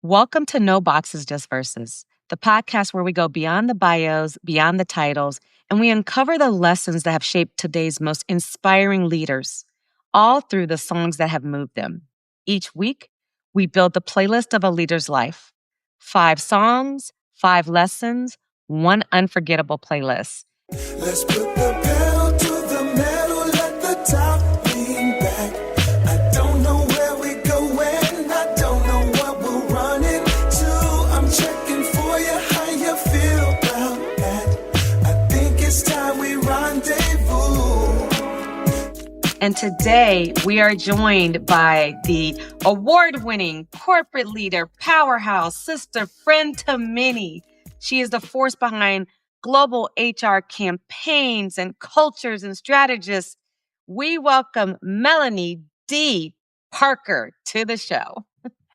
Welcome to No Boxes, Just Verses, the podcast where we go beyond the bios, beyond the titles, and we uncover the lessons that have shaped today's most inspiring leaders, all through the songs that have moved them. Each week, we build the playlist of a leader's life. 5 songs, 5 lessons, one unforgettable playlist. Let's put the pedal to the metal, let the top lean back. I don't know where we're going, I don't know what we're running to. I'm checking for you, how you feel about that. I think it's time we rendezvous. And today we are joined by the award-winning corporate leader, powerhouse, sister, friend to many. She is the force behind global HR campaigns and cultures and strategists. We welcome Melonie D. Parker to the show.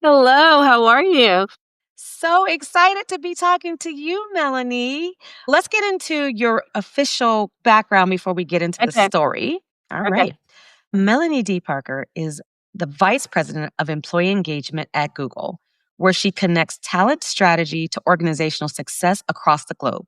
Hello, how are you? So excited to be talking to you, Melonie. Let's get into your official background before we get into the Okay. story. All Okay. right. Melonie D. Parker is the Vice President of Employee Engagement at Google, where she connects talent strategy to organizational success across the globe.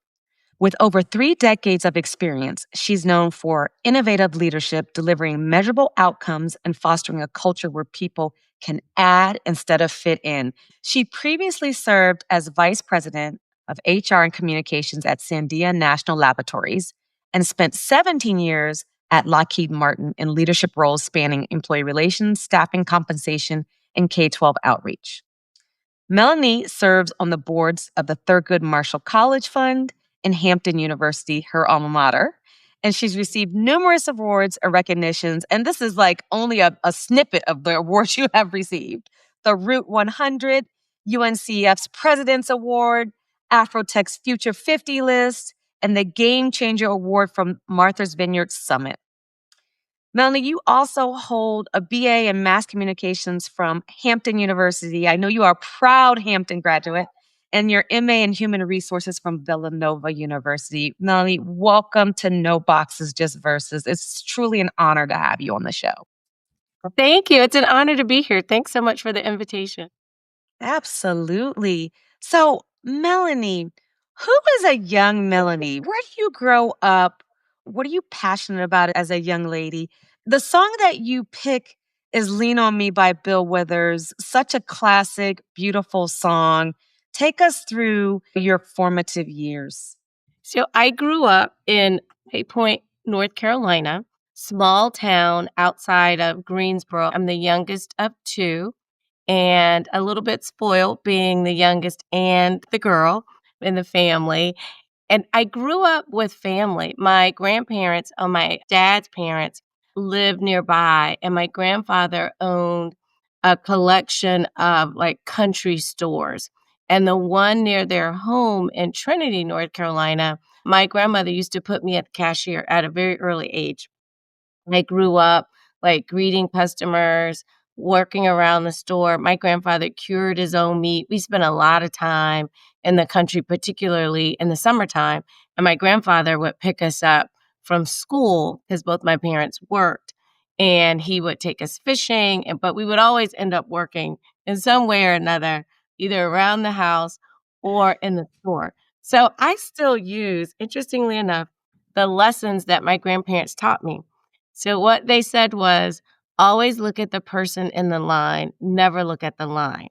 With over 3 decades of experience, she's known for innovative leadership, delivering measurable outcomes, and fostering a culture where people can add instead of fit in. She previously served as Vice President of HR and Communications at Sandia National Laboratories and spent 17 years at Lockheed Martin in leadership roles spanning employee relations, staffing, compensation, and K-12 outreach. Melonie serves on the boards of the Thurgood Marshall College Fund and Hampton University, her alma mater. And she's received numerous awards or recognitions. And this is like only a snippet of the awards you have received. The Route 100, UNCF's President's Award, Afrotech's Future 50 list, and the Game Changer Award from Martha's Vineyard Summit. Melonie, you also hold a BA in Mass Communications from Hampton University. I know you are a proud Hampton graduate, and your MA in Human Resources from Villanova University. Melonie, welcome to No Boxes, Just Verses. It's truly an honor to have you on the show. Thank you. It's an honor to be here. Thanks so much for the invitation. Absolutely. So, Melonie, who is a young Melonie? Where do you grow up? What are you passionate about as a young lady? The song that you pick is Lean on Me by Bill Withers. Such a classic, beautiful song. Take us through your formative years. So I grew up in High Point, North Carolina, small town outside of Greensboro. I'm the youngest of 2 and a little bit spoiled being the youngest and the girl in the family. And I grew up with family. My grandparents on my dad's parents lived nearby, and my grandfather owned a collection of like country stores. And the one near their home in Trinity, North Carolina, my grandmother used to put me at the cashier at a very early age. I grew up like greeting customers, working around the store. My grandfather cured his own meat. We spent a lot of time in the country, particularly in the summertime. And my grandfather would pick us up from school because both my parents worked. And he would take us fishing, but we would always end up working in some way or another, either around the house or in the store. So I still use, interestingly enough, the lessons that my grandparents taught me. So what they said was, always look at the person in the line, never look at the line.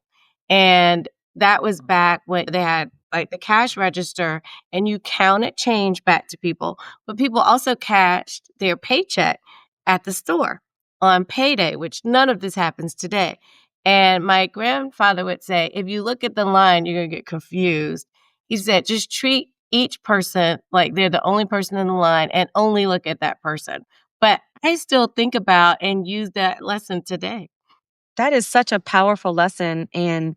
And that was back when they had like the cash register and you counted change back to people, but people also cashed their paycheck at the store on payday, which none of this happens today. And my grandfather would say, if you look at the line, you're going to get confused. He said, just treat each person like they're the only person in the line and only look at that person. But I still think about and use that lesson today. That is such a powerful lesson. And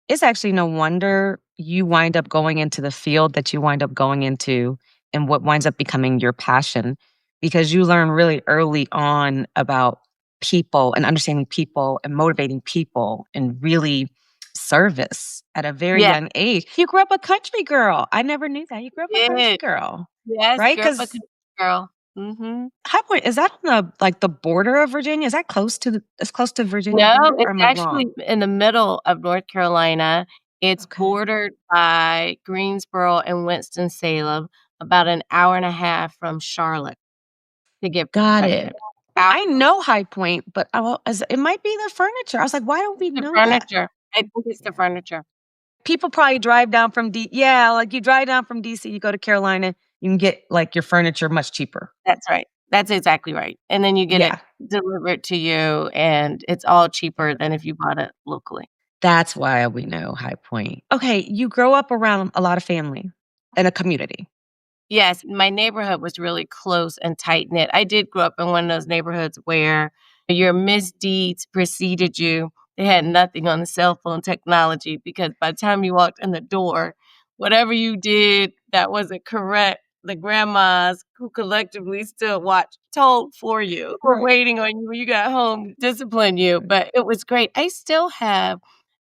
it's actually no wonder you wind up going into the field that you wind up going into and what winds up becoming your passion, because you learn really early on about people and understanding people and motivating people and really service at a very Yeah. young age. You grew up a country girl. I never knew that. You grew up a country Yeah. girl, Yes, right? grew up a Because country girl. Mm-hmm. High Point, is that on the border of Virginia? Is that close to it's close to Virginia No, border, or it's am I actually wrong? in the middle of North Carolina. It's Okay. bordered by Greensboro and Winston-Salem, about an hour and a half from Charlotte, to give Got perspective. it. Out I know High Point, but it might be the furniture. I was like, "Why don't we the know that?" furniture. I think it's the furniture. People probably drive down from yeah, like, you drive down from DC, you go to Carolina, you can get, like, your furniture much cheaper. That's right. That's exactly right, and then you get it Yeah, delivered to you, and it's all cheaper than if you bought it locally. that's why we know High Point. Okay, you grow up around a lot of family and a community. Yes, my neighborhood was really close and tight-knit. I did grow up in one of those neighborhoods where your misdeeds preceded you. They had nothing on the cell phone technology because by the time you walked in the door, whatever you did that wasn't correct, the grandmas who collectively still watched told for you, were Right. waiting on you when you got home to discipline you, but it was great. I still have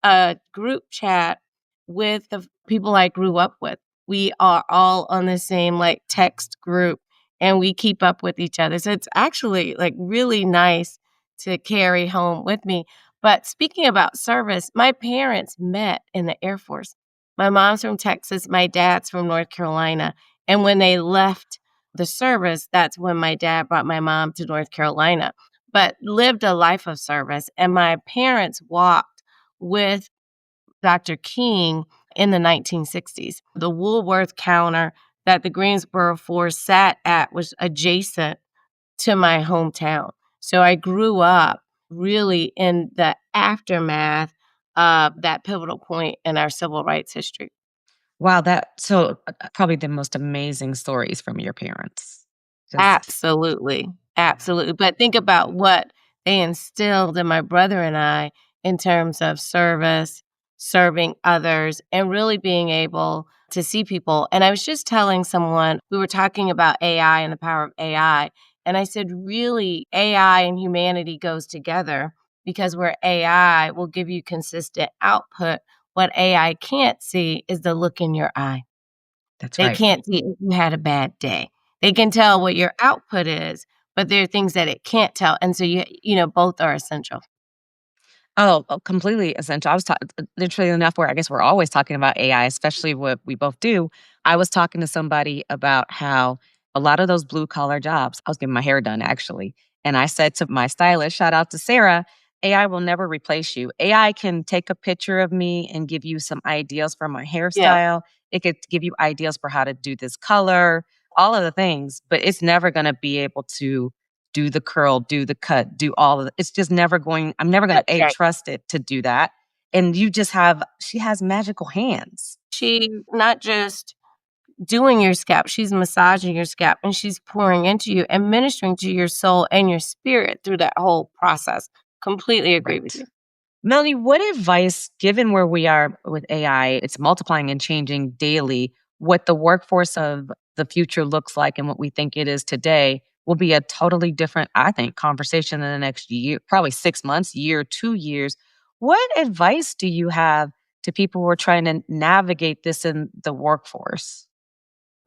a group chat with the people I grew up with. We are all on the same, like, text group, and we keep up with each other. So it's actually, like, really nice to carry home with me. But speaking about service, my parents met in the Air Force. My mom's from Texas, my dad's from North Carolina. And when they left the service, that's when my dad brought my mom to North Carolina, but lived a life of service. And my parents walked with Dr. King in the 1960s. The Woolworth counter that the Greensboro Force sat at was adjacent to my hometown. So I grew up really in the aftermath of that pivotal point in our civil rights history. Wow, probably the most amazing stories from your parents. Just Absolutely, absolutely, but think about what they instilled in my brother and I in terms of service, serving others, and really being able to see people, and I was just telling someone we were talking about AI and the power of AI, and I said, "Really, AI and humanity goes together because where AI will give you consistent output, what AI can't see is the look in your eye." that's They right. can't see if you had a bad day. They can tell what your output is, but there are things that it can't tell, and so both are essential. Completely essential. I was literally enough where I guess we're always talking about AI, especially what we both do. I was talking to somebody about how a lot of those blue collar jobs, I was getting my hair done actually. And I said to my stylist, shout out to Sarah, AI will never replace you. AI can take a picture of me and give you some ideas for my Yes, hairstyle. It could give you ideas for how to do this color, all of the things, but it's never going to be able to do the curl, do the cut, do all of it's just never going I'm never gonna, that's A, right. trust it to do that, and she has magical hands. She's not just doing your scalp, she's massaging your scalp, and she's pouring into you and ministering to your soul and your spirit through that whole process. Completely agree with Right. you. Melanie, what advice, given where we are with AI, it's multiplying and changing daily, what the workforce of the future looks like and what we think it is today will be a totally different, I think, conversation in the next year, probably 6 months, year, 2 years. What advice do you have to people who are trying to navigate this in the workforce?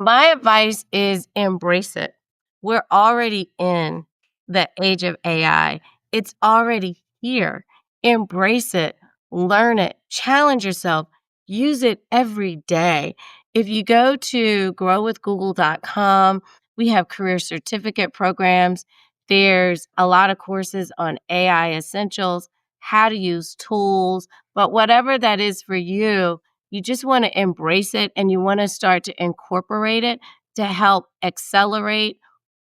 My advice is embrace it. We're already in the age of AI. It's already here. Embrace it, learn it, challenge yourself, use it every day. If you go to growwithgoogle.com, we have career certificate programs. There's a lot of courses on AI essentials, how to use tools, but whatever that is for you, you just want to embrace it and you want to start to incorporate it to help accelerate,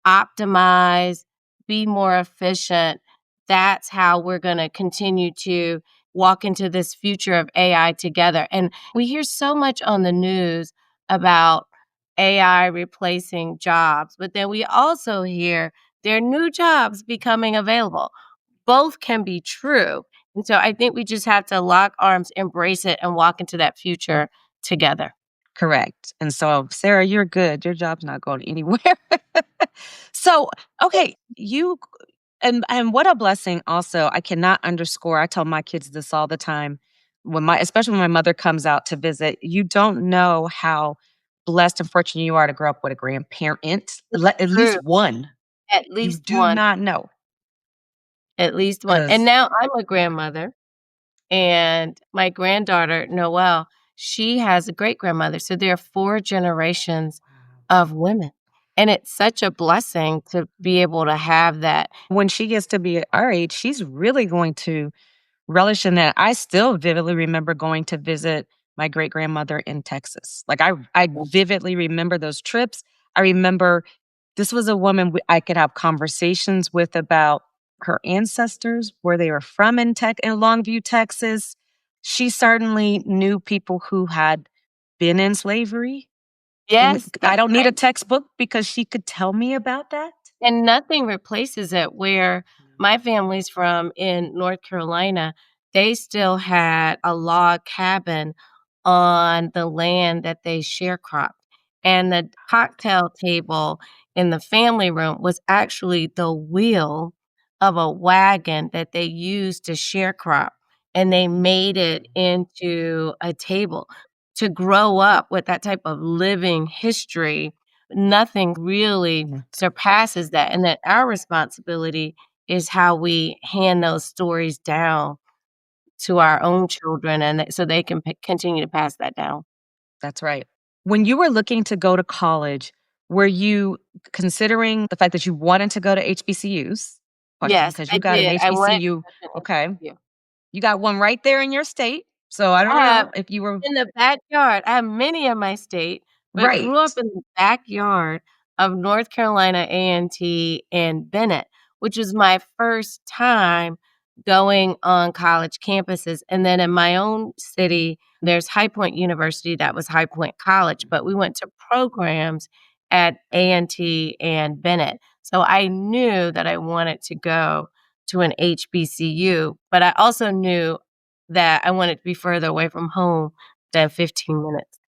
optimize, be more efficient. That's how we're going to continue to walk into this future of AI together. And we hear so much on the news about AI replacing jobs, but then we also hear there are new jobs becoming available. Both can be true. And so I think we just have to lock arms, embrace it, and walk into that future together. Correct. And so, Sarah, you're good. Your job's not going anywhere. So, okay, you and what a blessing also. I cannot underscore. I tell my kids this all the time. Especially when my mother comes out to visit, you don't know how blessed and fortunate you are to grow up with a grandparent, at True. least one. At You least do one. not know At least one. And because now I'm a grandmother. And my granddaughter, Noelle, she has a great-grandmother, so there are 4 generations of women, and it's such a blessing to be able to have that. When she gets to be our age, she's really going to relish in that. I still vividly remember going to visit my great grandmother in Texas. Like I vividly remember those trips. I remember this was a woman I could have conversations with about her ancestors, where they were from in Longview, Texas. She certainly knew people who had been in slavery. And Yes, I that's don't need a right. textbook because she could tell me about that. And nothing replaces it. Where my family's from in North Carolina, they still had a log cabin on the land that they sharecropped, and the cocktail table in the family room was actually the wheel of a wagon that they used to sharecrop, and they made it into a table. To grow up with that type of living history, nothing really Yeah, surpasses that, and that our responsibility is how we hand those stories down to our own children, and that so they can continue to pass that down. that's right. When you were looking to go to college, were you considering the fact that you wanted to go to HBCUs? Question, Yes, because I you got an did. I went HBCU. as an Okay. interview. You got one right there in your state. So I I don't have know if you were in the backyard. I have many in my state, but grew up right. in the backyard of North Carolina A&T and Bennett, which was my first time going on college campuses. And then in my own city, there's High Point University, that was High Point College, but we went to programs at A&T and Bennett. So I knew that I wanted to go to an HBCU, but I also knew that I wanted to be further away from home than 15 minutes.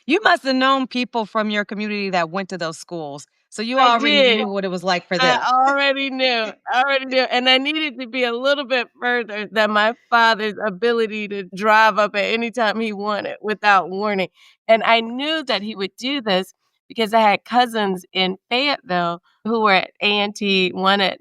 You must have known people from your community that went to those schools. So you I already did. knew what it was like for them. I already knew, and I needed to be a little bit further than my father's ability to drive up at any time he wanted without warning, and I knew that he would do this because I had cousins in Fayetteville who were at A&T, one at,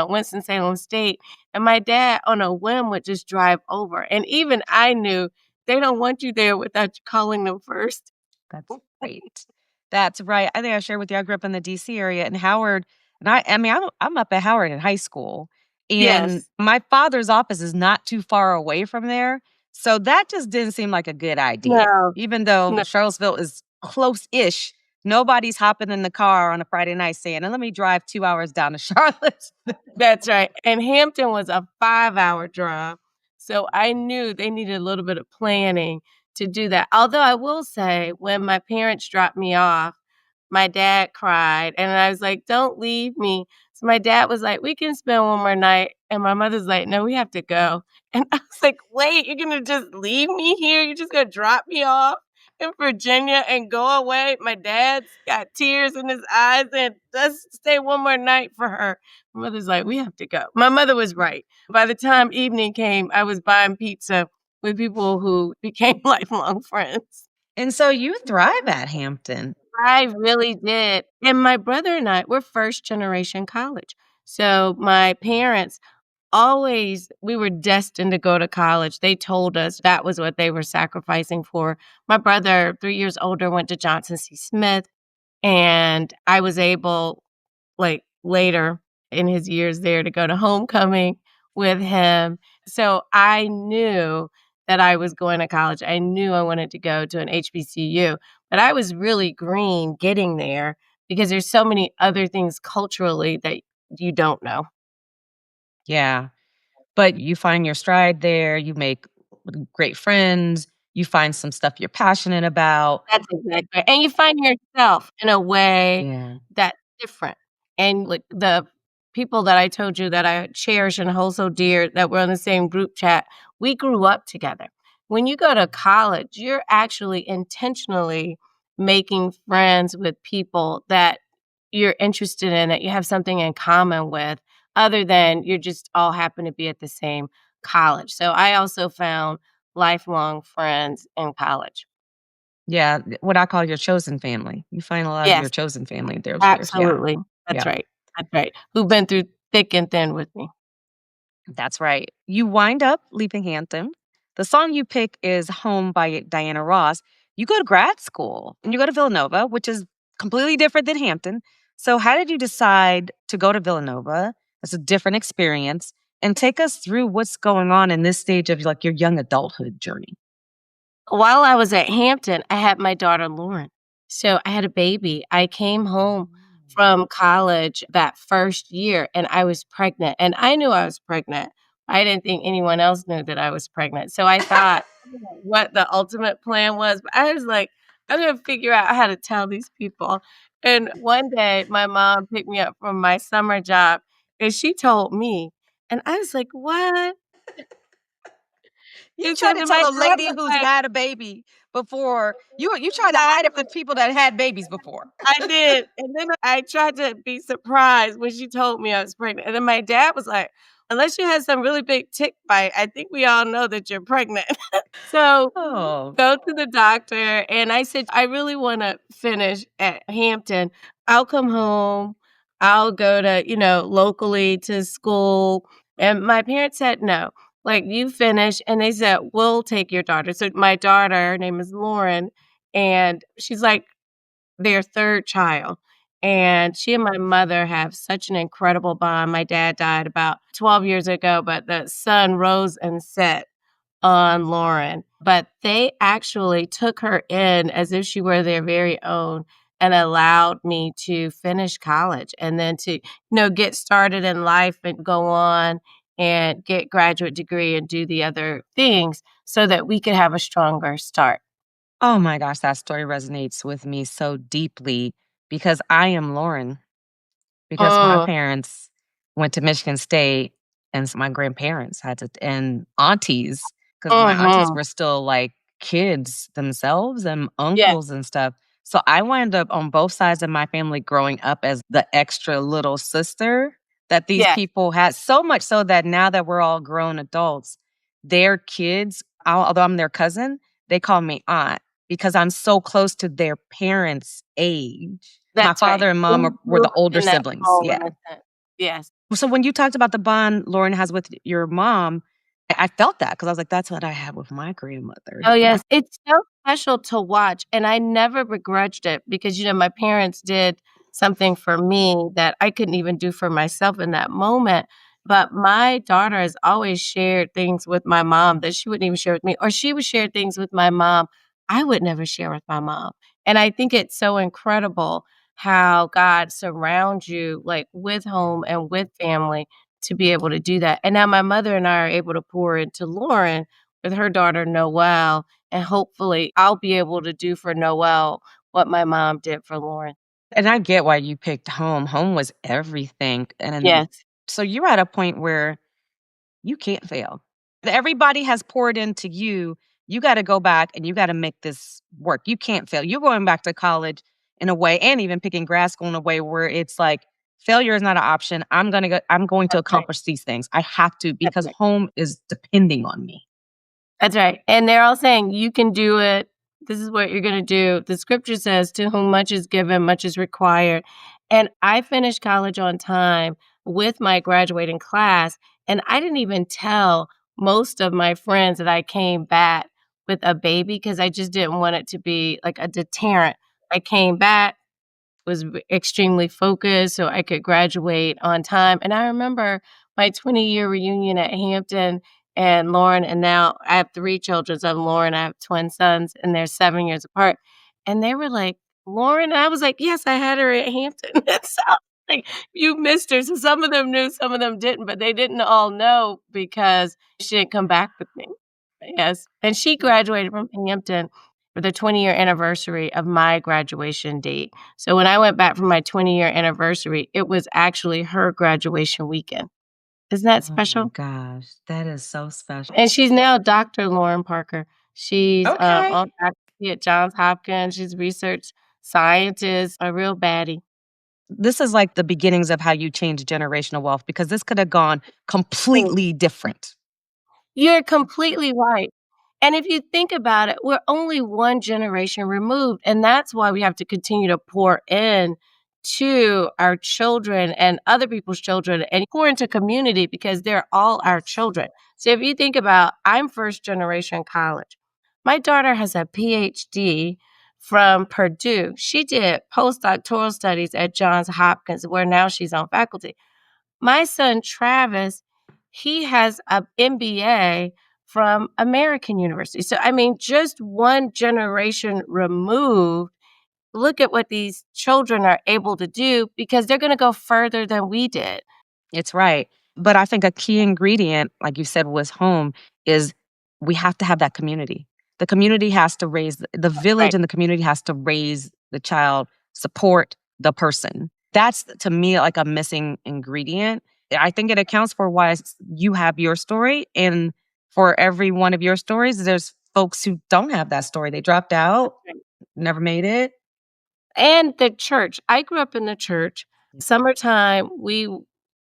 Winston-Salem State, and my dad, on a whim, would just drive over, and even I knew they don't want you there without you calling them first. That's right. That's right. I think I shared with you, I grew up in the DC area in Howard, and I mean, I'm up at Howard in high school, and Yes. my father's office is not too far away from there, so that just didn't seem like a good idea. No, Even though no. Charlottesville is close-ish, nobody's hopping in the car on a Friday night saying, "And let me drive 2 hours down to Charlotte." That's right, and Hampton was a 5-hour drive, so I knew they needed a little bit of planning to do that. Although I will say, when my parents dropped me off, my dad cried, and I was like, "Don't leave me." So my dad was like, "We can spend one more night," and my mother's like, "No, we have to go." And I was like, "Wait, you're gonna just leave me here? You're just gonna drop me off in Virginia and go away?" My dad's got tears in his eyes and, "Let's stay one more night for her." My mother's like, "We have to go." My mother was right. By the time evening came, I was buying pizza with people who became lifelong friends. And so you thrive at Hampton. I really did. And my brother and I, we're first generation college. So my parents always we were destined to go to college. They told us that was what they were sacrificing for. My brother, 3 years older, went to Johnson C. Smith, and I was able, like, later in his years there, to go to homecoming with him. So I knew that I was going to college. I knew I wanted to go to an HBCU, but I was really green getting there because there's so many other things culturally that you don't know. Yeah. But you find your stride there, you make great friends, you find some stuff you're passionate about. That's exactly right, and you find yourself in a way Yeah. that's different, and, like, the people that I told you that I cherish and hold so dear that we're on the same group chat, we grew up together. When you go to college, you're actually intentionally making friends with people that you're interested in, that you have something in common with, other than you're just all happen to be at the same college. So I also found lifelong friends in college. Yeah, what I call your chosen family. You find a lot of your Yes, chosen family there. Yeah, absolutely. That's yeah. right. That's right. Who've been through thick and thin with me. That's right. You wind up leaving Hampton. The song you pick is Home by Diana Ross. You go to grad school and you go to Villanova, which is completely different than Hampton. So, how did you decide to go to Villanova? It's a different experience. And take us through what's going on in this stage of like your young adulthood journey. While I was at Hampton, I had my daughter Lauren. So I had a baby. I came home from college that first year and I was pregnant. And I knew I was pregnant. I didn't think anyone else knew that I was pregnant. So I thought what the ultimate plan was. But I was like, I'm going to figure out how to tell these people. And one day, my mom picked me up from my summer job and she told me. And I was like, what? You And try so to then tell my a dad lady was who's like, had a baby before. You try to hide it from exactly. people that had babies before. I did, and then I tried to be surprised when she told me I was pregnant, and then my dad was like, "Unless you had some really big tick bite, I think we all know that you're pregnant." So, Oh. go to the doctor, and I said, "I really wanna finish at Hampton. I'll come home. I'll go to, locally to school." And my parents said, "No, like, you finish," and they said, "We'll take your daughter." So my daughter, her name is Lauren, and she's like their 3rd child, and she and my mother have such an incredible bond. My dad died about 12 years ago, but the sun rose and set on Lauren, but they actually took her in as if she were their very own and allowed me to finish college and then to, get started in life and go on and get graduate degree and do the other things so that we could have a stronger start. Oh my gosh, that story resonates with me so deeply because I am Lauren. Because my Mm, parents went to Michigan State, and my grandparents had to and aunties, because my aunties mhm. were still, like, kids themselves and Yes, uncles and stuff. So I wound up on both sides of my family growing up as the extra little sister that these yes. people had, so much so that now that we're all grown adults, their kids, although I'm their cousin, they call me aunt because I'm so close to their parents' age. My That's right. father and mom And are you were grew the up older in that siblings, home yeah. in a sense. Yes. So when you talked about the bond Lauren has with your mom, I felt that because I was like, "That's what I had with my grandmother." Oh, Yeah. yes. It's so special to watch, and I never begrudged it because, my parents did something for me that I couldn't even do for myself in that moment, but my daughter has always shared things with my mom that she wouldn't even share with me, or she would share things with my mom I would never share with my mom, and I think it's so incredible how God surrounds you, like, with home and with family to be able to do that, and now my mother and I are able to pour into Lauren with her daughter Noelle, and hopefully I'll be able to do for Noelle what my mom did for Lauren. And I get why you picked home. Home was everything, and Yes, so you're at a point where you can't fail. Everybody has poured into you. You gotta go back and you gotta make this work. You can't fail. You're going back to college in a way and even picking grad school in a way where it's like, failure is not an option. I'm going to that's right, accomplish these things. I have to that's because right. home is depending on me. That's right, and they're all saying, "You can do it. This is what you're gonna do." The scripture says, "To whom much is given, much is required." And I finished college on time with my graduating class, and I didn't even tell most of my friends that I came back with a baby because I just didn't want it to be like a deterrent. I came back was extremely focused so I could graduate on time. And I remember my 20-year reunion at Hampton and Lauren, and now I have 3 children. So Lauren, I have twin sons, and they're 7 years apart. And they were like, "Lauren?" And I was like, "Yes, I had her at Hampton." So, like, you missed her. So some of them knew, some of them didn't, but they didn't all know because she didn't come back with me. Yes. And she graduated from Hampton for the 20-year anniversary of my graduation date. So when I went back for my 20-year anniversary, it was actually her graduation weekend. Isn't that Oh my special? gosh, that is so special. And she's now Dr. Lauren Parker. She's, Okay. on faculty at Johns Hopkins. She's research scientist, a real baddie. This is like the beginnings of how you change generational wealth because this could have gone Mm. completely different. You're completely right. And if you think about it, we're only one generation removed, and that's why we have to continue to pour in to our children and other people's children and pour into community because they're all our children. So if you think about, I'm first generation college. My daughter has a PhD from Purdue. She did postdoctoral studies at Johns Hopkins, where now she's on faculty. My son Travis, he has a MBA from American University. So I mean, just one generation removed, look at what these children are able to do because they're gonna go further than we did. It's right. But I think a key ingredient, like you said, was home, is we have to have that community. The community has to raise the village Right. and the community has to raise the child, support the person. That's to me like a missing ingredient. I think it accounts for why you have your story. And for every one of your stories, there's folks who don't have that story. They dropped out, never made it. And the church. I grew up in the church. Summertime, we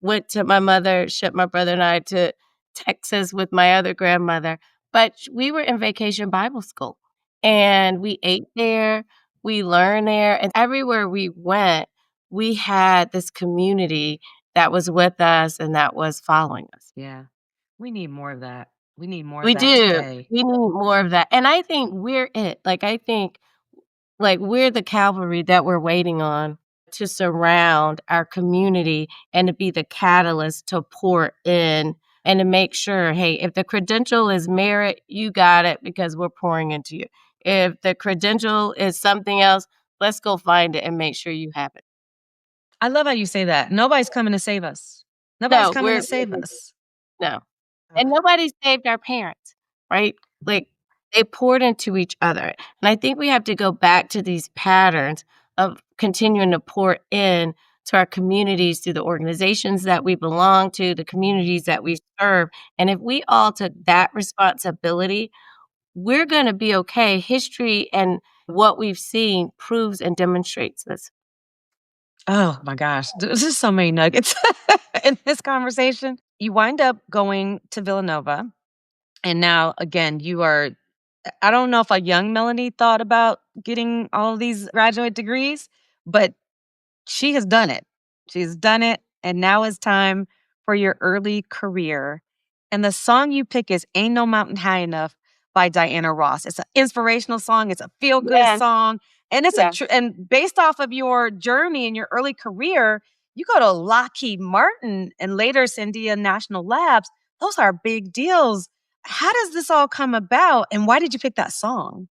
went to my mother shipped my brother and I to Texas with my other grandmother, but we were in vacation Bible school, and we ate there, we learned there, and everywhere we went, we had this community that was with us and that was following us. Yeah. We need more of that. We need more of We that do. today. We need more of that, and I think we're it. Like, I think like, we're the cavalry that we're waiting on to surround our community and to be the catalyst to pour in and to make sure, hey, if the credential is merit, you got it because we're pouring into you. If the credential is something else, let's go find it and make sure you have it. I love how you say that. Nobody's coming to save us. Nobody's No, coming to save us. no. Ugh. And nobody saved our parents, right? Like, they poured into each other, and I think we have to go back to these patterns of continuing to pour in to our communities through the organizations that we belong to, the communities that we serve, and if we all took that responsibility, we're gonna be okay. History and what we've seen proves and demonstrates this. Oh my gosh. There's just so many nuggets in this conversation. You wind up going to Villanova. And now, again, you are, I don't know if a young Melanie thought about getting all of these graduate degrees, but she has done it. She's done it, and now it's time for your early career. And the song you pick is "Ain't No Mountain High Enough" by Diana Ross. It's an inspirational song, it's a feel-good Yes, song, and it's a yes. tr and based off of your journey in your early career, you go to Lockheed Martin and later Sandia National Labs. Those are big deals. How does this all come about, and why did you pick that song?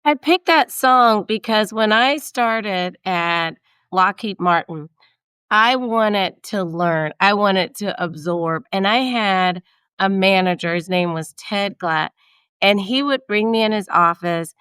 I picked that song because when I started at Lockheed Martin, I wanted to learn, I wanted to absorb, and I had a manager, his name was Ted Glatt, and he would bring me in his office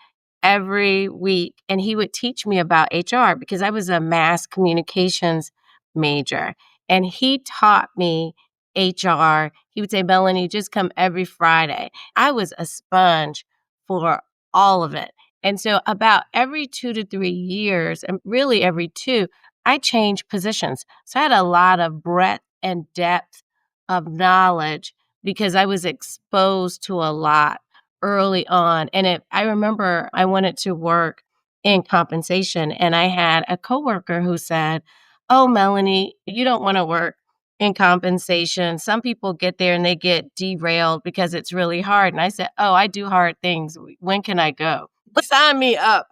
every week, and he would teach me about HR because I was a mass communications major, and he taught me HR. He would say, "Melanie, just come every Friday." I was a sponge for all of it, and so about every 2 to 3 years, and really every 2, I changed positions. So I had a lot of breadth and depth of knowledge because I was exposed to a lot early on. And I remember I wanted to work in compensation, and I had a coworker who said, "Oh, Melanie, you don't want to work in compensation. Some people get there and they get derailed because it's really hard." And I said, "Oh, I do hard things. When can I go? Sign me up."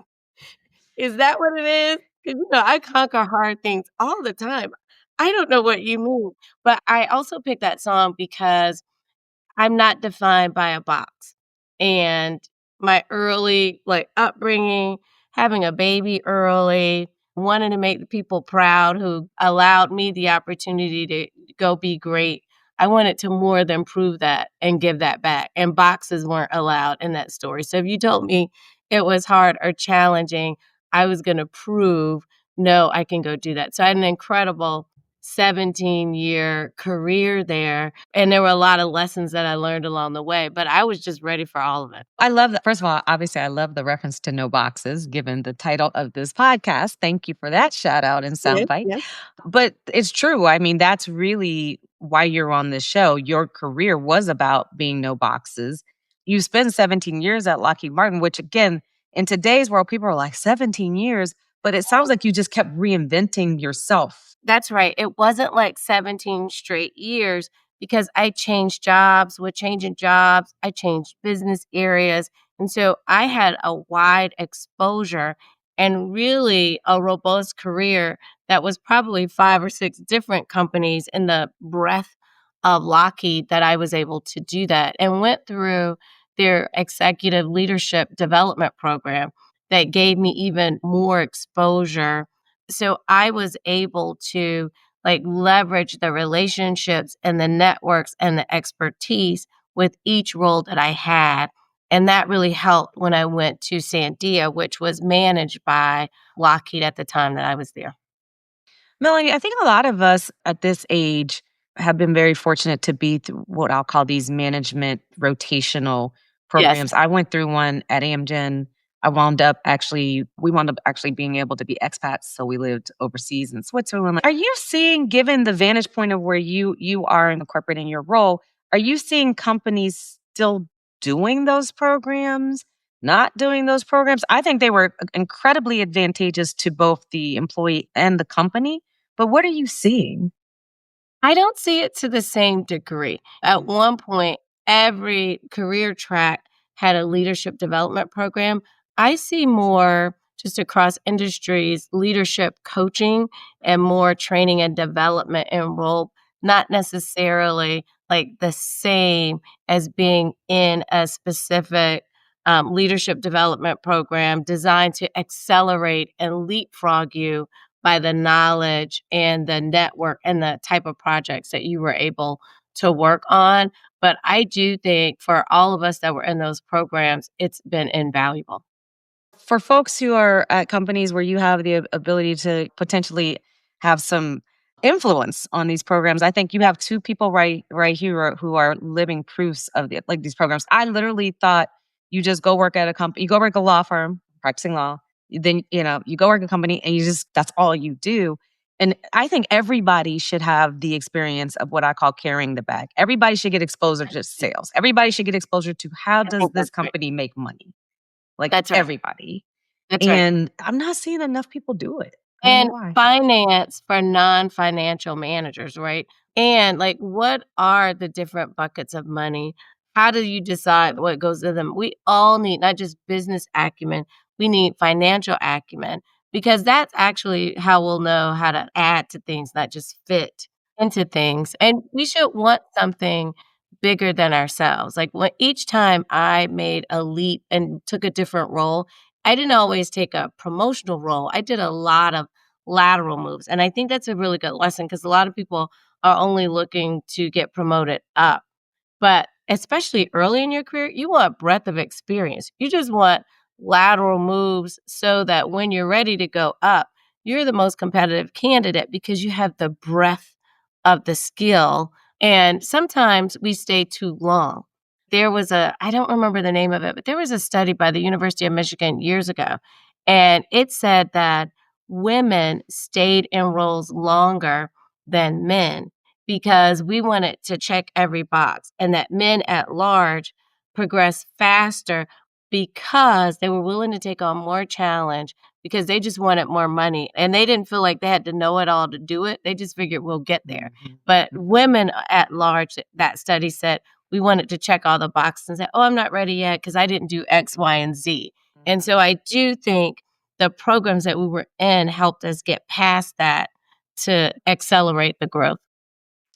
Is that what it is? 'Cause, I conquer hard things all the time. I don't know what you mean, but I also picked that song because I'm not defined by a box. And my early, like, upbringing, having a baby early, wanting to make the people proud who allowed me the opportunity to go be great. I wanted to more than prove that and give that back, and boxes weren't allowed in that story. So if you told me it was hard or challenging, I was gonna prove, "No, I can go do that." So I had an incredible 17-year career there, and there were a lot of lessons that I learned along the way, but I was just ready for all of it. I love that. First of all, obviously, I love the reference to no boxes, given the title of this podcast. Thank you for that shout out and Yes, soundbite. yes. But it's true. I mean, that's really why you're on this show. Your career was about being no boxes. You spent 17 years at Lockheed Martin, which again, in today's world, people are like 17 years. but it sounds like you just kept reinventing yourself. That's right. It wasn't like 17 straight years because I changed jobs. With changing jobs, I changed business areas. And so I had a wide exposure and really a robust career that was probably 5 or 6 different companies in the breadth of Lockheed that I was able to do that and went through their executive leadership development program that gave me even more exposure, so I was able to like leverage the relationships and the networks and the expertise with each role that I had. And that really helped when I went to Sandia, which was managed by Lockheed at the time that I was there. Melanie, I think a lot of us at this age have been very fortunate to be through what I'll call these management rotational Yes. programs. I went through one at Amgen. We wound up actually being able to be expats. So we lived overseas in Switzerland. Are you seeing, given the vantage point of where you are incorporating your role, are you seeing companies still doing those programs? Not doing those programs? I think they were incredibly advantageous to both the employee and the company, but what are you seeing? I don't see it to the same degree. At one point, every career track had a leadership development program. I see more just across industries, leadership coaching and more training and development enrolled, not necessarily like the same as being in a specific leadership development program designed to accelerate and leapfrog you by the knowledge and the network and the type of projects that you were able to work on. But I do think for all of us that were in those programs, it's been invaluable. For folks who are at companies where you have the ability to potentially have some influence on these programs, I think you have two people right here who are living proofs of these programs. I literally thought you just go work at a company, you go work at a law firm, practicing law, then you go work at a company and you just that's all you do. And I think everybody should have the experience of what I call carrying the bag. Everybody should get exposure to sales. Everybody should get exposure to how I does think this that's right. company make money? Like That's right. everybody. That's right. And I'm not seeing enough people do it. I don't know And why. finance for non-financial managers, right? And, like, what are the different buckets of money? How do you decide what goes to them? We all need not just business acumen, we need financial acumen because that's actually how we'll know how to add to things, not just fit into things. And we should want something bigger than ourselves. Like, when each time I made a leap and took a different role, I didn't always take a promotional role. I did a lot of lateral moves. And I think that's a really good lesson because a lot of people are only looking to get promoted up. But especially early in your career, you want breadth of experience. You just want lateral moves so that when you're ready to go up, you're the most competitive candidate because you have the breadth of the skill. And sometimes we stay too long. I don't remember the name of it, but there was a study by the University of Michigan years ago, and it said that women stayed in roles longer than men because we wanted to check every box, and that men at large progressed faster because they were willing to take on more challenge because they just wanted more money and they didn't feel like they had to know it all to do it. They just figured we'll get there. Mhm, But mhm, women at large, that study said, we wanted to check all the boxes and say, oh, I'm not ready yet because I didn't do X, Y, and Z. And mhm. so I do think the programs that we were in helped us get past that to accelerate the growth.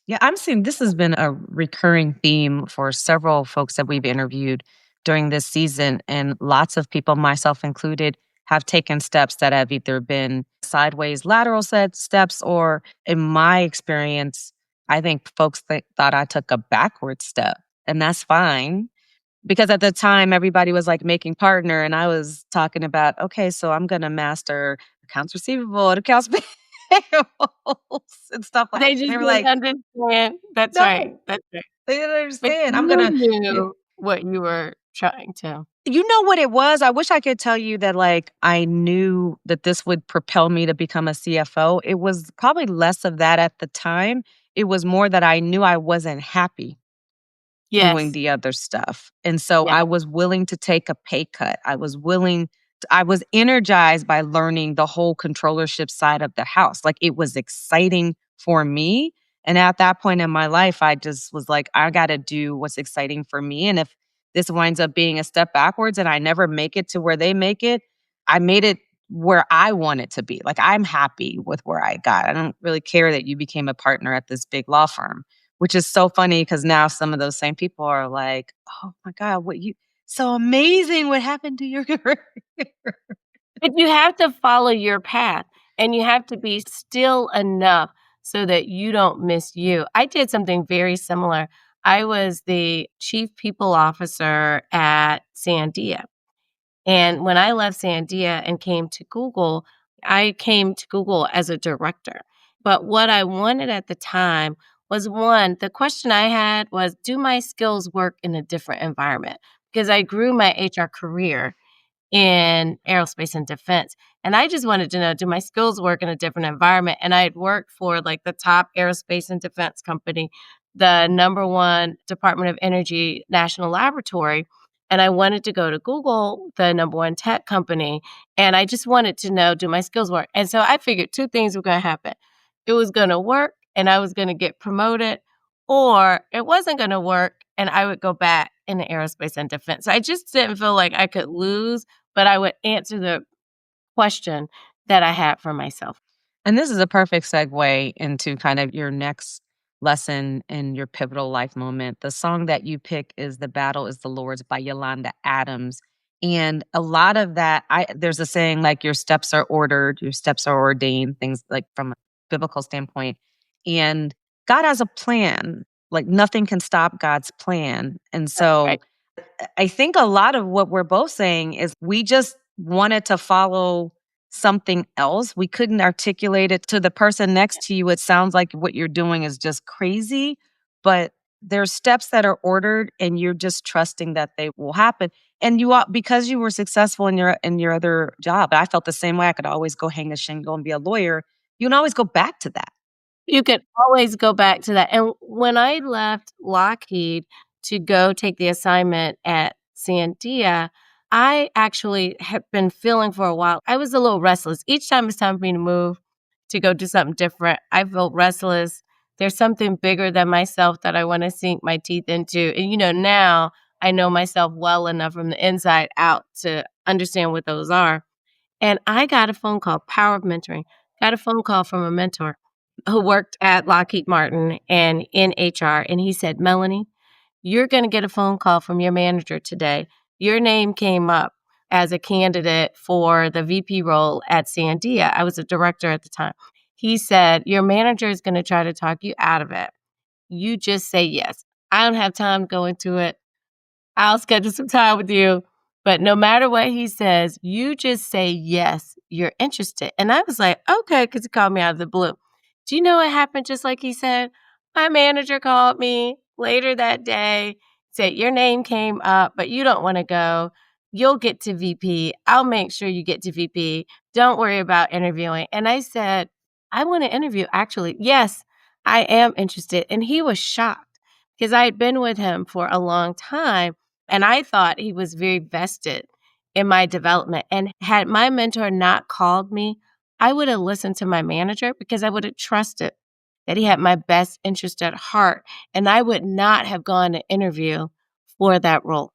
Yeah, I'm seeing this has been a recurring theme for several folks that we've interviewed during this season. And lots of people, myself included, have taken steps that have either been sideways lateral steps, or in my experience, I think folks thought I took a backward step. And that's fine. Because at the time, everybody was, like, making partner, and I was talking about, "Okay, so I'm gonna master accounts receivable and accounts payables and stuff like." They just They were didn't like, understand. That's right. "No, That's right. they didn't But understand. I'm you gonna." Y knew what you were trying to. You know what it was? I wish I could tell you that, like, I knew that this would propel me to become a CFO. It was probably less of that at the time. It was more that I knew I wasn't happy doing Yes. the other stuff. And so Yeah. I was willing to take a pay cut. I was willing I was energized by learning the whole controllership side of the house. Like, it was exciting for me, and at that point in my life, I just was like, "I gotta do what's exciting for me, and if this winds up being a step backwards and I never make it to where they make it, I made it where I want it to be." Like, I'm happy with where I got. I don't really care that you became a partner at this big law firm, which is so funny because now some of those same people are like, "Oh my god, what you so amazing what happened to your career." But you have to follow your path, and you have to be still enough so that you don't miss you. I did something very similar. I was the chief people officer at Sandia. And when I left Sandia and came to Google, I came to Google as a director. But what I wanted at the time was, one, the question I had was, do my skills work in a different environment? Because I grew my HR career in aerospace and defense. And I just wanted to know, do my skills work in a different environment? And I had worked for like the top aerospace and defense company, the number one Department of Energy national laboratory. And I wanted to go to Google, the number one tech company. And I just wanted to know, do my skills work? And so I figured two things were going to happen. It was going to work and I was going to get promoted, or it wasn't going to work and I would go back into aerospace and defense. So I just didn't feel like I could lose, but I would answer the question that I had for myself. And this is a perfect segue into kind of your next lesson in your pivotal life moment. The song that you pick is "The Battle Is the Lord's" by Yolanda Adams. And a lot of that, there's a saying like your steps are ordered, your steps are ordained, things like from a biblical standpoint. And God has a plan. Like, nothing can stop God's plan. And so Right. I think a lot of what we're both saying is we just wanted to follow something else. We couldn't articulate it to the person next to you. It sounds like what you're doing is just crazy, but there's steps that are ordered and you're just trusting that they will happen. And because you were successful in your other job. I felt the same way. I could always go hang a shingle and be a lawyer. You can always go back to that. You could always go back to that. And when I left Lockheed to go take the assignment at Sandia, I actually had been feeling for a while. I was a little restless. Each time it's time for me to move to go do something different, I felt restless. There's something bigger than myself that I want to sink my teeth into. And now I know myself well enough from the inside out to understand what those are. And I got a phone call, power of mentoring, got a phone call from a mentor who worked at Lockheed Martin and in HR. And he said, Melanie, you're going to get a phone call from your manager today. Your name came up as a candidate for the VP role at Sandia. I was a director at the time. He said, your manager is going to try to talk you out of it. You just say yes. I don't have time to go into it. I'll schedule some time with you. But no matter what he says, you just say yes, you're interested. And I was like, okay, because he called me out of the blue. Do you know what happened just like he said? My manager called me later that day, said, your name came up, but you don't want to go. You'll get to VP. I'll make sure you get to VP. Don't worry about interviewing. And I said, I want to interview, actually. Yes, I am interested. And he was shocked because I had been with him for a long time. And I thought he was very vested in my development. And had my mentor not called me, I would have listened to my manager because I would have trusted that he had my best interest at heart. And I would not have gone to interview for that role.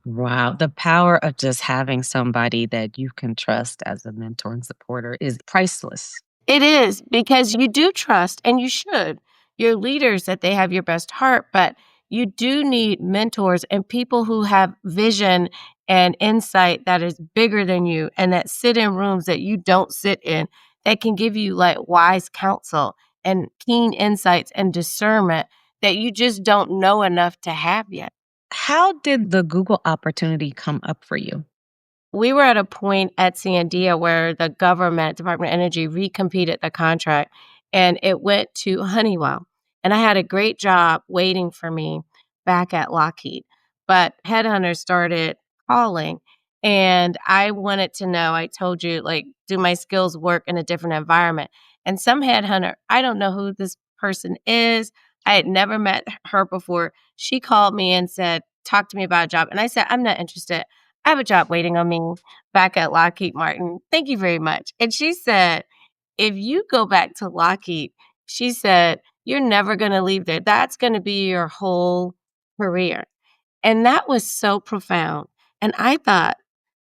Wow. The power of just having somebody that you can trust as a mentor and supporter is priceless. It is because you do trust, and you should, your leaders that they have your best heart, but you do need mentors and people who have vision and insight that is bigger than you and that sit in rooms that you don't sit in, that can give you like wise counsel and keen insights and discernment that you just don't know enough to have yet. How did the Google opportunity come up for you? We were at a point at Sandia where the government, Department of Energy, recompeted the contract and it went to Honeywell. And I had a great job waiting for me back at Lockheed. But headhunters started calling and I wanted to know, I told you, like, do my skills work in a different environment? And some headhunter, I don't know who this person is. I had never met her before. She called me and said, talk to me about a job. And I said, I'm not interested. I have a job waiting on me back at Lockheed Martin. Thank you very much." And she said, "If you go back to Lockheed," she said, "you're never gonna leave there. That's gonna be your whole career." And that was so profound. And I thought,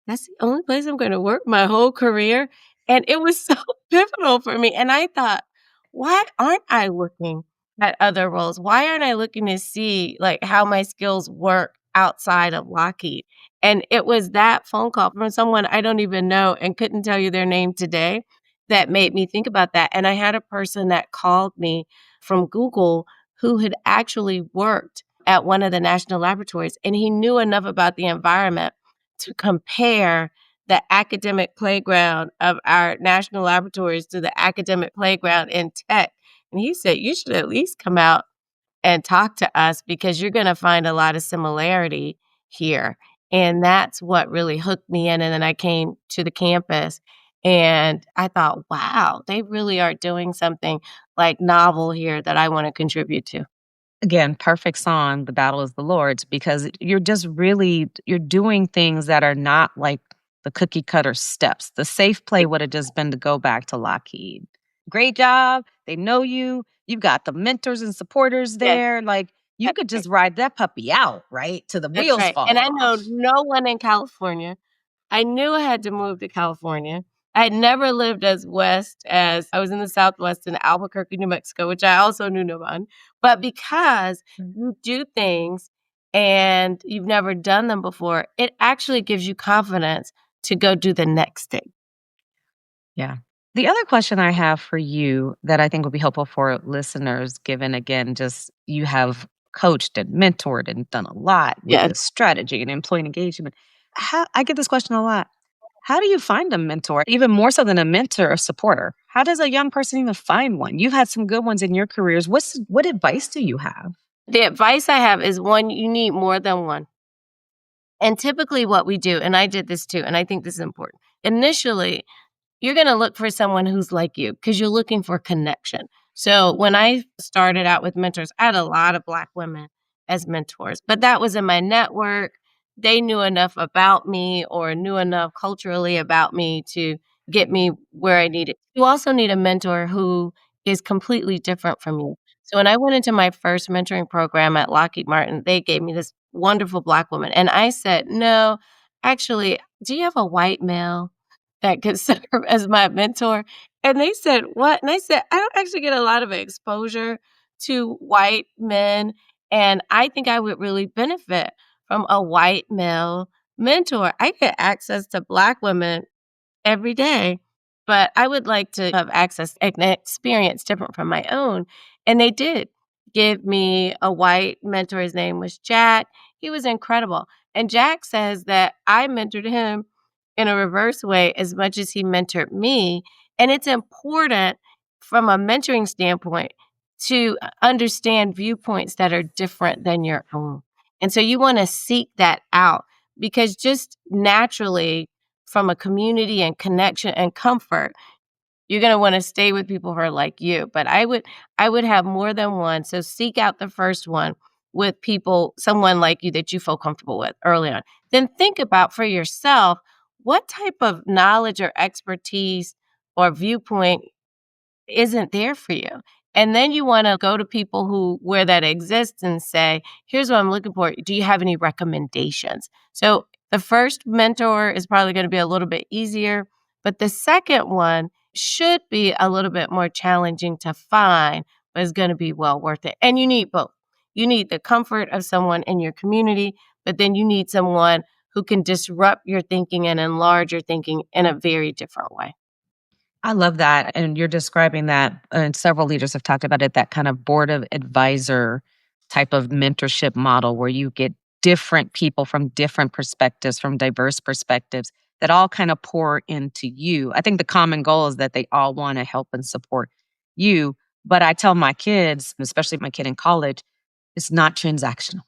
"That's the only place I'm gonna work my whole career?" And it was so pivotal for me. And I thought, "Why aren't I looking at other roles? Why aren't I looking to see, like, how my skills work outside of Lockheed?" And it was that phone call from someone I don't even know and couldn't tell you their name today that made me think about that. And I had a person that called me from Google who had actually worked at one of the national laboratories, and he knew enough about the environment to compare the academic playground of our national laboratories to the academic playground in tech. And he said, "You should at least come out and talk to us because you're gonna find a lot of similarity here." And that's what really hooked me in, and then I came to the campus, and I thought, "Wow, they really are doing something, like, novel here that I wanna contribute to." Again, perfect song, "The Battle is the Lord's," because you're just really you're doing things that are not like the cookie cutter steps. The safe play would have just been to go back to Lockheed. Great job. They know you. You've got the mentors and supporters Yes, there. Like you that's could right. just ride that puppy out, right? To the That's wheels right, and fall I know off. no one in California. I knew I had to move to California. I had never lived as west as I was in the Southwest in Albuquerque, New Mexico, which I also knew no one. But because you do things and you've never done them before, it actually gives you confidence to go do the next thing. Yeah. The other question I have for you that I think would be helpful for listeners, given again, just you have coached and mentored and done a lot with Yes. this strategy and employee engagement. How I get this question a lot. How do you find a mentor, even more so than a mentor or supporter? How does a young person even find one? You've had some good ones in your careers. What advice do you have? The advice I have is one, you need more than one. And typically what we do, and I did this too, and I think this is important. Initially, you're gonna look for someone who's like you because 'cause you're looking for connection. So, when I started out with mentors, I had a lot of Black women as mentors, but that was in my network. They knew enough about me or knew enough culturally about me to get me where I needed. You also need a mentor who is completely different from you. So, when I went into my first mentoring program at Lockheed Martin, they gave me this wonderful Black woman, and I said, "No, actually, do you have a white male that could serve as my mentor?" And they said, "What?" And I said, "I don't actually get a lot of exposure to white men, and I think I would really benefit from a white male mentor. I get access to Black women every day, but I would like to have access and an experience different from my own." And they did give me a white mentor. His name was Jack. He was incredible. And Jack says that I mentored him in a reverse way as much as he mentored me. And it's important from a mentoring standpoint to understand viewpoints that are different than your own. And so you want to seek that out because just naturally, from a community and connection and comfort, you're gonna wanna stay with people who are like you, but I would have more than one, so seek out the first one with people someone like you that you feel comfortable with early on. Then think about for yourself, what type of knowledge or expertise or viewpoint isn't there for you. And then you wanna go to people who where that exists and say, "Here's what I'm looking for. Do you have any recommendations?" So, the first mentor is probably gonna be a little bit easier, but the second one should be a little bit more challenging to find, but is gonna be well worth it. And you need both. You need the comfort of someone in your community, but then you need someone who can disrupt your thinking and enlarge your thinking in a very different way. I love that. And you're describing that, and several leaders have talked about it, that kind of board of advisor type of mentorship model where you get different people from different perspectives, from diverse perspectives that all kind of pour into you. I think the common goal is that they all want to help and support you. But I tell my kids, especially my kid in college, it's not transactional.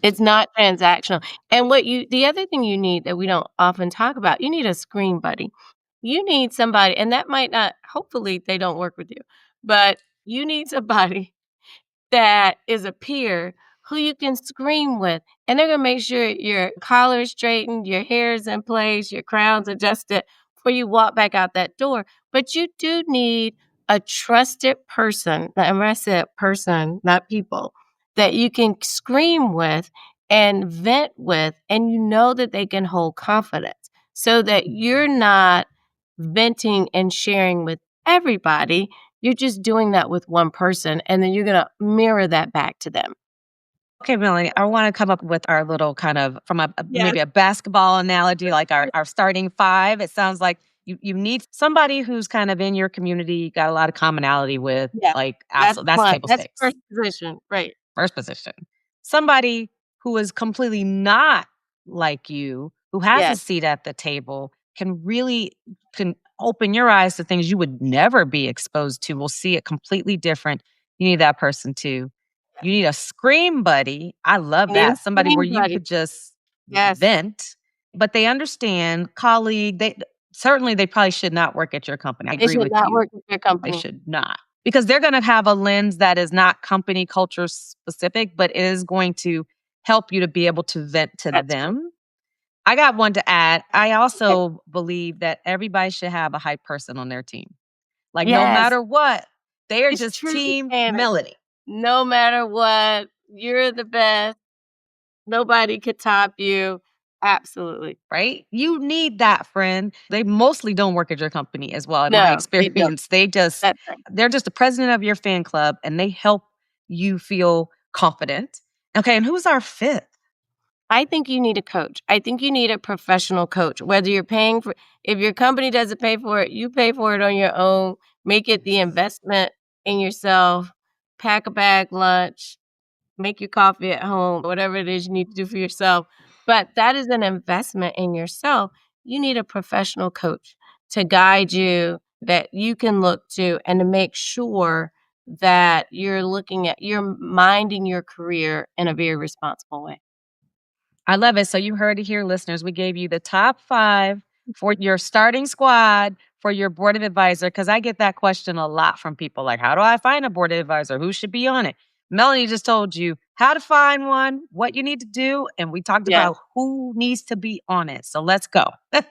It's not transactional. And what you the other thing you need that we don't often talk about, you need a screen buddy. You need somebody and that might not hopefully they don't work with you, but you need somebody that is a peer who you can scream with, and they're gonna make sure your collar is straightened, your hair is in place, your crown's adjusted before you walk back out that door. But you do need a trusted person, and when I said person, not people, that you can scream with and vent with, and you know that they can hold confidence so that you're not venting and sharing with everybody. You're just doing that with one person, and then you're gonna mirror that back to them. Okay, Melanie, I want to come up with our little kind of from Yes, maybe a basketball analogy, like our starting five. It sounds like you need somebody who's kind of in your community, you got a lot of commonality with, yes. like That's absolutely, that's one. table That's stakes. first position, right. First position. Somebody who is completely not like you, who has a Yes. seat at the table, can open your eyes to things you would never be exposed to, will see it completely different. You need that person too. You need a scream buddy. I love You need a that. Somebody where scream you buddy. could just Yes. vent, but they understand, colleague, they certainly they probably should not work at your company. I It agree should with not you. work with your They company. should not. Because they're gonna have a lens that is not company culture specific, but it is going to help you to be able to vent to That's true. them. I got one to add. I Okay. also believe that everybody should have a hype person on their team. Like, no Yes. matter what, they are It's just true, team Shannon. Melody, No matter what, you're the best. Nobody could top you. Absolutely. right? You need that friend. They mostly don't work at your company as well, in my No, they don't. experience. That's right. They're just the president of your fan club and they help you feel confident. Okay, and who's our fifth? I think you need a coach. I think you need a professional coach, whether you're paying for if your company doesn't pay for it, you pay for it on your own. Make it the investment in yourself. Pack a bag lunch, make your coffee at home, whatever it is you need to do for yourself. But that is an investment in yourself. You need a professional coach to guide you that you can look to and to make sure that you're minding your career in a very responsible way. I love it. So you heard it here, listeners. We gave you the top five for your starting squad for your board of advisor. Because I get that question a lot from people like, how do I find a board of advisor? Who should be on it? Melanie just told you how to find one, what you need to do, and we talked Yes. about who needs to be on it. So let's go. Okay,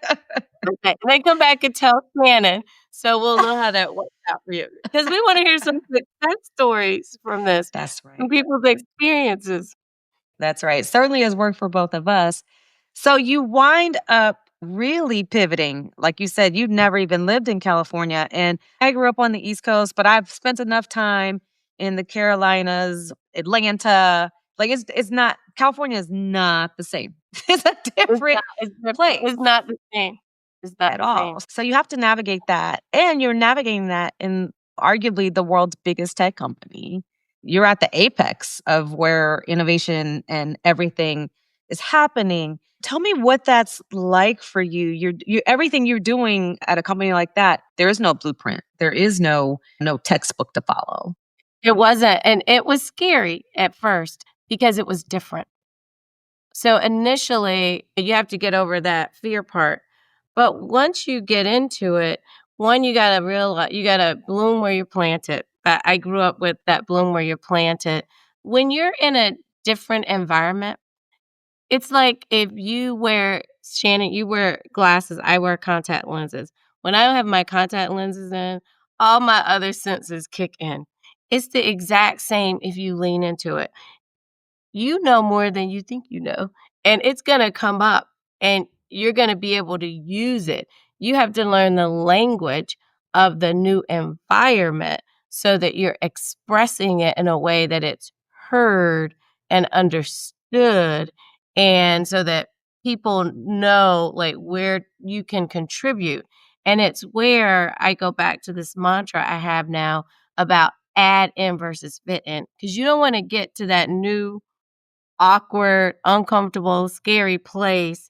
and then come back and tell Shannon, so we'll know how that worked out for you. Because we wanna hear some success stories from this, That's from right. people's experiences. That's right. Certainly has worked for both of us. So you wind up really pivoting. Like you said, you've never even lived in California. And I grew up on the East Coast, but I've spent enough time in the Carolinas, Atlanta. Like it's not California is not the same. It's a different It's different. place It's not the same. It's not at the all. same. So you have to navigate that. And you're navigating that in arguably the world's biggest tech company. You're at the apex of where innovation and everything is happening. Tell me what that's like for you. You everything you're doing at a company like that, there is no blueprint. There is no textbook to follow. It wasn't, and it was scary at first because it was different. So initially, you have to get over that fear part. But once you get into it, one, you gotta realize you gotta bloom where you're planted. I grew up with that bloom where you're planted. When you're in a different environment, it's like if you wear Shannon, you wear glasses, I wear contact lenses. When I have my contact lenses in, all my other senses kick in. It's the exact same if you lean into it. You know more than you think you know, and it's gonna come up, and you're gonna be able to use it. You have to learn the language of the new environment so that you're expressing it in a way that it's heard and understood, and so that people know, like, where you can contribute, and it's where I go back to this mantra I have now about add in versus fit in, because you don't wanna get to that new awkward, uncomfortable, scary place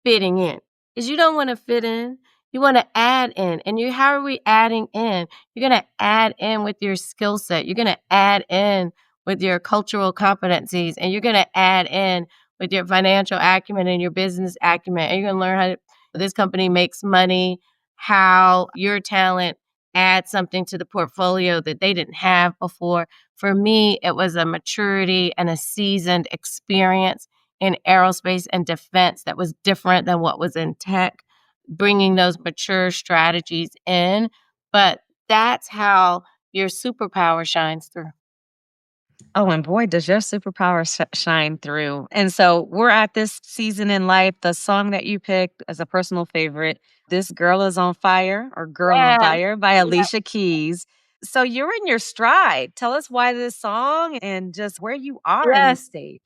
fitting in. Because you don't wanna fit in, you wanna add in, and you how are we adding in? You're gonna add in with your skill set, you're gonna add in with your cultural competencies, and you're gonna add in with your financial acumen and your business acumen, and you're gonna learn how this company makes money, how your talent adds something to the portfolio that they didn't have before. For me, it was a maturity and a seasoned experience in aerospace and defense that was different than what was in tech, bringing those mature strategies in. But that's how your superpower shines through. Oh, and boy, does your superpower shine through. And so we're at this season in life. The song that you picked as a personal favorite, This Girl is on Fire or Girl on Yes, Fire by yeah, Alicia Keys. So you're in your stride. Tell us why this song and just where you are in this yes. stage.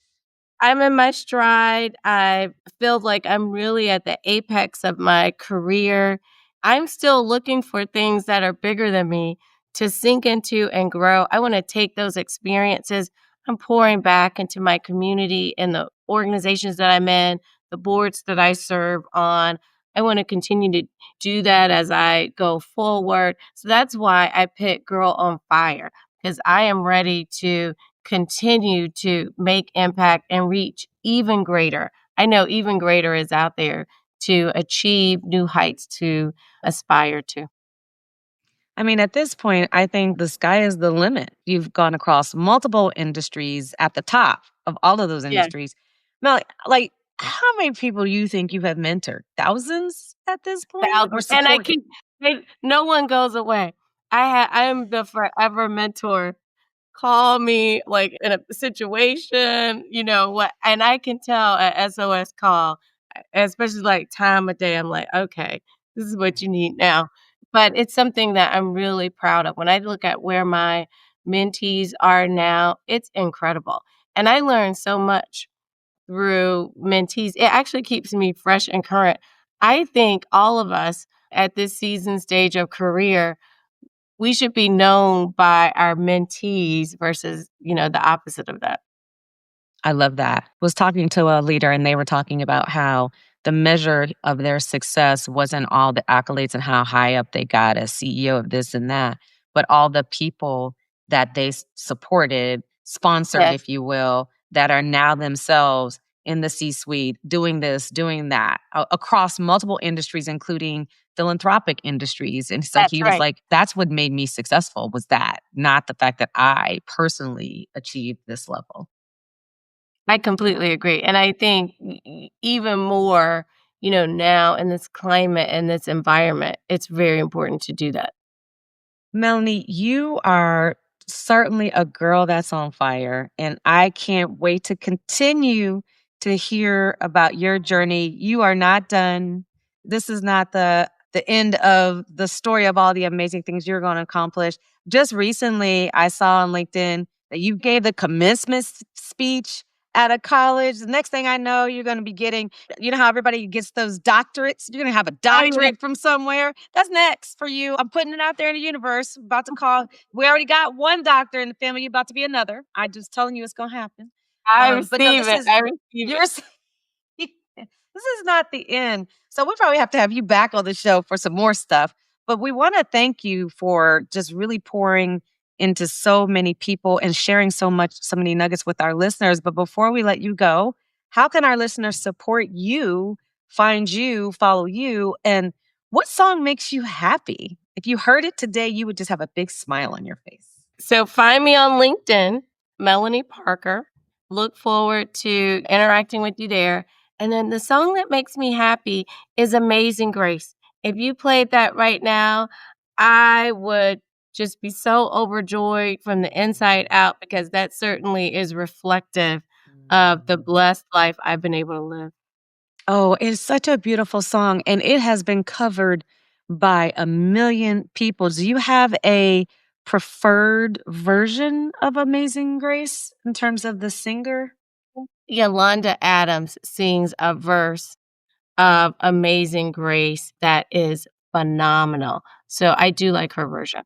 I'm in my stride. I feel like I'm really at the apex of my career. I'm still looking for things that are bigger than me to sink into and grow. I want to take those experiences. I'm pouring back into my community and the organizations that I'm in, the boards that I serve on. I want to continue to do that as I go forward. So that's why I picked Girl on Fire, because I am ready to continue to make impact and reach even greater. I know even greater is out there to achieve new heights to aspire to. I mean, at this point, I think the sky is the limit. You've gone across multiple industries at the top of all of those Yeah, industries. Now, like, how many people do you think you have mentored? Thousands at this point or thousands. And I supported? keep no one goes away. I am the forever mentor. Call me, like, in a situation, what, and I can tell a SOS call, especially, like, time of day, I'm like, "Okay, this is what you need now." But it's something that I'm really proud of. When I look at where my mentees are now, it's incredible, and I learned so much through mentees. It actually keeps me fresh and current. I think all of us at this season stage of career, we should be known by our mentees versus, the opposite of that. I love that. Was talking to a leader and they were talking about how the measure of their success wasn't all the accolades and how high up they got as CEO of this and that, but all the people that they supported, sponsored, Yes, if you will, that are now themselves in the C suite doing this, doing that across multiple industries, including philanthropic industries. And so that's he was right. like, that's what made me successful was that, not the fact that I personally achieved this level. I completely agree, and I think even more, now in this climate and this environment, it's very important to do that. Melanie, you are certainly a girl that's on fire, and I can't wait to continue to hear about your journey. You are not done. This is not the end of the story of all the amazing things you're going to accomplish. Just recently, I saw on LinkedIn that you gave the commencement speech at a college. The next thing I know, you're going to be getting, you know how everybody gets those doctorates? You're going to have a Oh, yeah. doctorate from somewhere. That's next for you. I'm putting it out there in the universe. About to call. We already got one doctor in the family. You're about to be another. I just telling you it's going to happen. I But no, receive this it, is I receive it. yours. This is not the end. So we probably have to have you back on the show for some more stuff. But we want to thank you for just really pouring into so many people and sharing so many nuggets with our listeners. But before we let you go, how can our listeners support you, find you, follow you? And what song makes you happy? If you heard it today, you would just have a big smile on your face. So find me on LinkedIn, Melonie Parker. Look forward to interacting with you there. And then the song that makes me happy is Amazing Grace. If you played that right now, I would just be so overjoyed from the inside out because that certainly is reflective of the blessed life I've been able to live. Oh, it's such a beautiful song, and it has been covered by a million people. Do you have a preferred version of Amazing Grace in terms of the singer? Yolanda Adams sings a verse of Amazing Grace that is phenomenal. So I do like her version.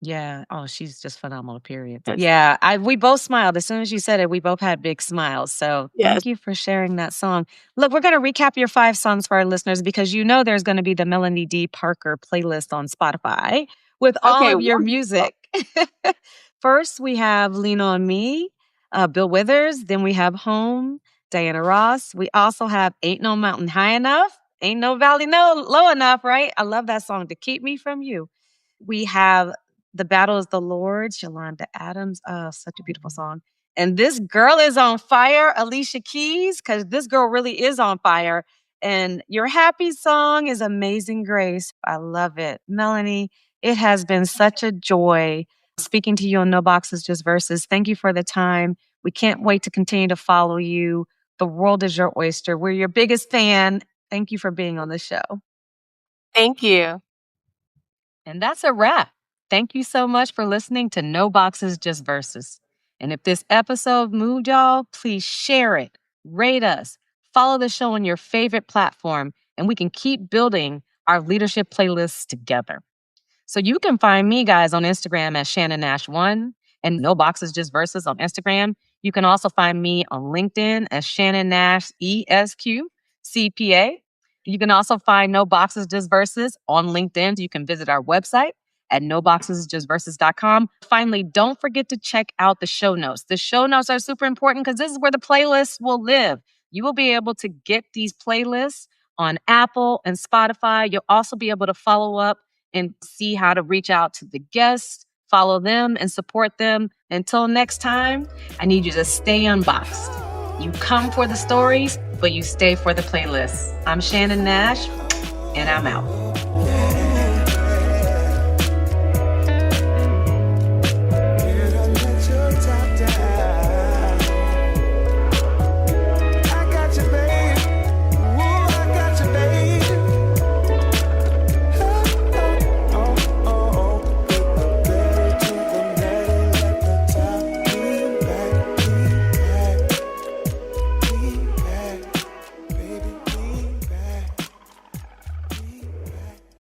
Yeah. Oh, she's just phenomenal, period. Yes. Yeah. We both smiled. As soon as you said it, we both had big smiles. So Yes. thank you for sharing that song. Look, we're going to recap your 5 songs for our listeners because you know there's going to be the Melanie D. Parker playlist on Spotify with all Okay, of your wonderful. music. First, we have Lean on Me, Bill Withers. Then we have Home, Diana Ross. We also have Ain't No Mountain High Enough, Ain't No Valley No Low Enough, right? I love that song, To Keep Me From You. We have The Battle is the Lord's, Yolanda Adams. Oh, such a beautiful song. And this girl is on fire, Alicia Keys, because this girl really is on fire. And your happy song is Amazing Grace. I love it. Melonie, it has been such a joy speaking to you on No Boxes, Just Verses. Thank you for the time. We can't wait to continue to follow you. The world is your oyster. We're your biggest fan. Thank you for being on the show. Thank you. And that's a wrap. Thank you so much for listening to No Boxes, Just Verses. And if this episode moved y'all, please share it, rate us, follow the show on your favorite platform, and we can keep building our leadership playlists together. So you can find me, guys, on Instagram as Shannon Nash1 and No Boxes Just Verses on Instagram. You can also find me on LinkedIn as Shannon Nash ESQ CPA. You can also find No Boxes Just Verses on LinkedIn. You can visit our website at noboxesjustverses.com. Finally, don't forget to check out the show notes. The show notes are super important because this is where the playlists will live. You will be able to get these playlists on Apple and Spotify. You'll also be able to follow up and see how to reach out to the guests, follow them, and support them. Until next time, I need you to stay unboxed. You come for the stories, but you stay for the playlists. I'm Shannon Nash, and I'm out.